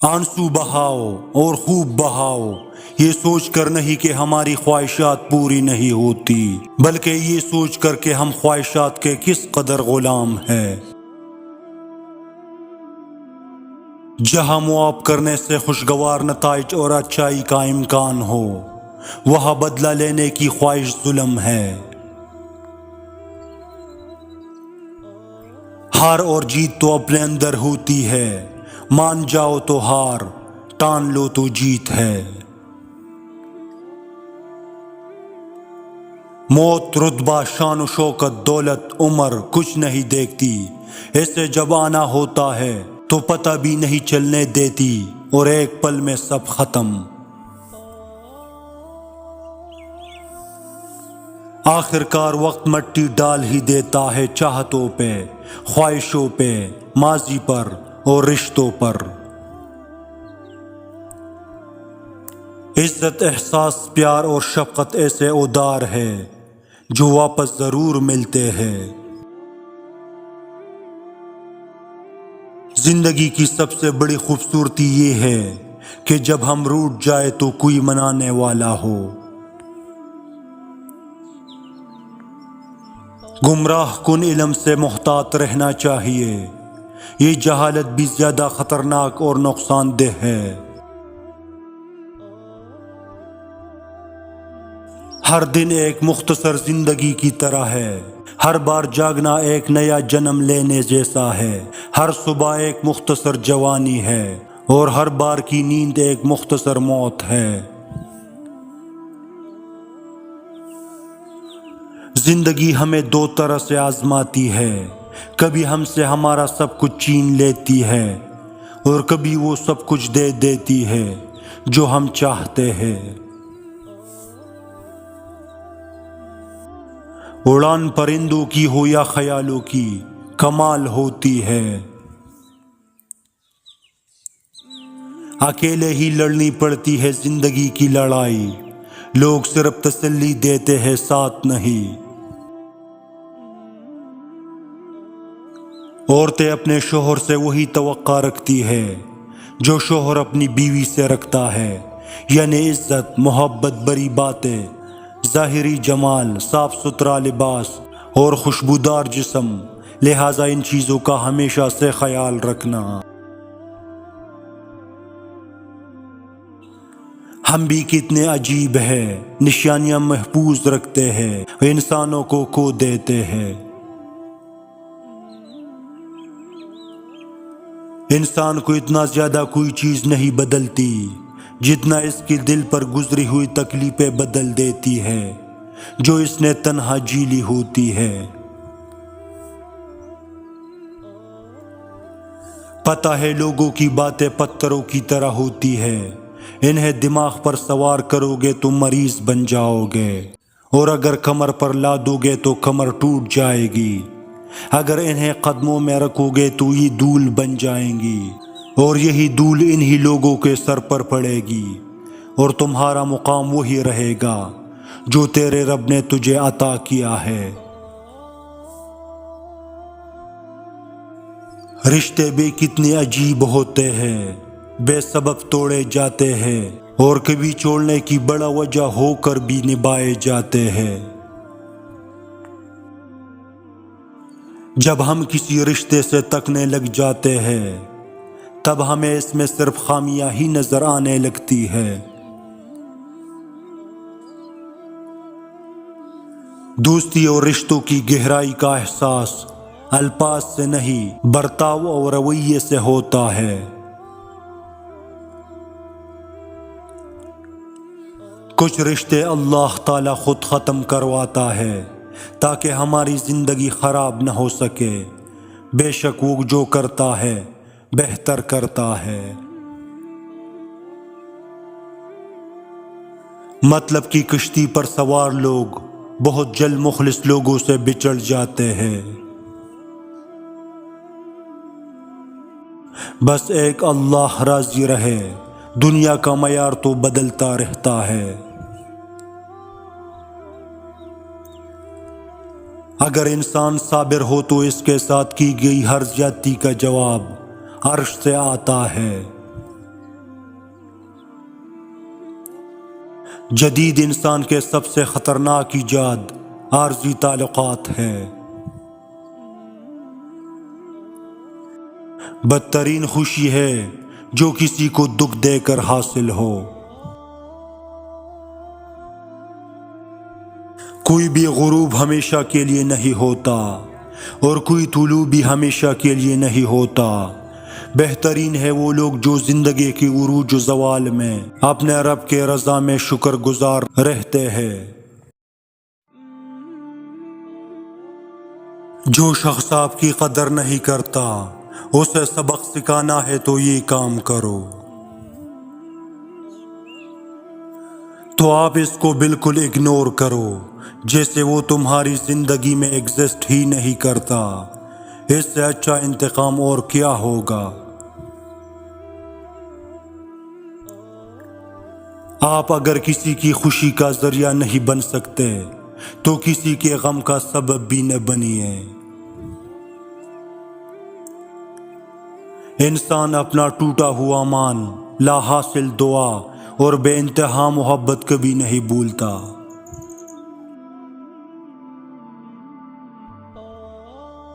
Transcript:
آنسو بہاؤ اور خوب بہاؤ، یہ سوچ کر نہیں کہ ہماری خواہشات پوری نہیں ہوتی، بلکہ یہ سوچ کر کہ ہم خواہشات کے کس قدر غلام ہیں۔ جہاں معاف کرنے سے خوشگوار نتائج اور اچائی کا امکان ہو، وہاں بدلہ لینے کی خواہش ظلم ہے۔ ہار اور جیت تو اپنے اندر ہوتی ہے، مان جاؤ تو ہار، ٹان لو تو جیت ہے۔ موت رتبہ شان و شوکت دولت عمر کچھ نہیں دیکھتی، اسے جب آنا ہوتا ہے تو پتہ بھی نہیں چلنے دیتی، اور ایک پل میں سب ختم۔ آخر کار وقت مٹی ڈال ہی دیتا ہے چاہتوں پہ، خواہشوں پہ، ماضی پر اور رشتوں پر۔ عزت، احساس، پیار اور شفقت ایسے ادار ہے جو واپس ضرور ملتے ہیں۔ زندگی کی سب سے بڑی خوبصورتی یہ ہے کہ جب ہم روٹھ جائے تو کوئی منانے والا ہو۔ گمراہ کن علم سے محتاط رہنا چاہیے، یہ جہالت بھی زیادہ خطرناک اور نقصان دہ ہے۔ ہر دن ایک مختصر زندگی کی طرح ہے، ہر بار جاگنا ایک نیا جنم لینے جیسا ہے، ہر صبح ایک مختصر جوانی ہے اور ہر بار کی نیند ایک مختصر موت ہے۔ زندگی ہمیں دو طرح سے آزماتی ہے، کبھی ہم سے ہمارا سب کچھ چھین لیتی ہے اور کبھی وہ سب کچھ دے دیتی ہے جو ہم چاہتے ہیں۔ اڑان پرندوں کی ہو یا خیالوں کی، کمال ہوتی ہے۔ اکیلے ہی لڑنی پڑتی ہے زندگی کی لڑائی، لوگ صرف تسلی دیتے ہیں ساتھ نہیں۔ عورتیں اپنے شوہر سے وہی توقع رکھتی ہے جو شوہر اپنی بیوی سے رکھتا ہے، یعنی عزت، محبت، بڑی باتیں، ظاہری جمال، صاف ستھرا لباس اور خوشبودار جسم، لہٰذا ان چیزوں کا ہمیشہ سے خیال رکھنا۔ ہم بھی کتنے عجیب ہیں، نشانیاں محفوظ رکھتے ہیں، انسانوں کو کھو دیتے ہیں۔ انسان کو اتنا زیادہ کوئی چیز نہیں بدلتی جتنا اس کی دل پر گزری ہوئی تکلیفیں بدل دیتی ہے جو اس نے تنہا جیلی ہوتی ہے۔ پتہ ہے لوگوں کی باتیں پتھروں کی طرح ہوتی ہے، انہیں دماغ پر سوار کرو گے تو مریض بن جاؤ گے، اور اگر کمر پر لادو گے تو کمر ٹوٹ جائے گی، اگر انہیں قدموں میں رکھو گے تو یہ دھول بن جائیں گی، اور یہی دھول انہی لوگوں کے سر پر پڑے گی، اور تمہارا مقام وہی رہے گا جو تیرے رب نے تجھے عطا کیا ہے۔ رشتے بھی کتنے عجیب ہوتے ہیں، بے سبب توڑے جاتے ہیں اور کبھی چھوڑنے کی بڑا وجہ ہو کر بھی نبھائے جاتے ہیں۔ جب ہم کسی رشتے سے تکنے لگ جاتے ہیں تب ہمیں اس میں صرف خامیاں ہی نظر آنے لگتی ہے۔ دوستی اور رشتوں کی گہرائی کا احساس الفاظ سے نہیں، برتاؤ اور رویے سے ہوتا ہے۔ کچھ رشتے اللہ تعالیٰ خود ختم کرواتا ہے تاکہ ہماری زندگی خراب نہ ہو سکے، بے شک وہ جو کرتا ہے بہتر کرتا ہے۔ مطلب کی کشتی پر سوار لوگ بہت جلد مخلص لوگوں سے بچڑ جاتے ہیں۔ بس ایک اللہ راضی رہے، دنیا کا معیار تو بدلتا رہتا ہے۔ اگر انسان صابر ہو تو اس کے ساتھ کی گئی ہر زیادتی کا جواب عرش سے آتا ہے۔ جدید انسان کے سب سے خطرناک ایجاد عارضی تعلقات ہے۔ بدترین خوشی ہے جو کسی کو دکھ دے کر حاصل ہو۔ کوئی بھی غروب ہمیشہ کے لیے نہیں ہوتا اور کوئی طلوع بھی ہمیشہ کے لیے نہیں ہوتا۔ بہترین ہے وہ لوگ جو زندگی کی عروج و زوال میں اپنے رب کے رضا میں شکر گزار رہتے ہیں۔ جو شخص آپ کی قدر نہیں کرتا اسے سبق سکھانا ہے تو یہ کام کرو، تو آپ اس کو بالکل اگنور کرو جیسے وہ تمہاری زندگی میں ایگزسٹ ہی نہیں کرتا۔ اس سے اچھا انتقام اور کیا ہوگا؟ آپ اگر کسی کی خوشی کا ذریعہ نہیں بن سکتے تو کسی کے غم کا سبب بھی نہ بنیے۔ انسان اپنا ٹوٹا ہوا مان، لا حاصل دعا اور بے انتہا محبت کبھی نہیں بھولتا۔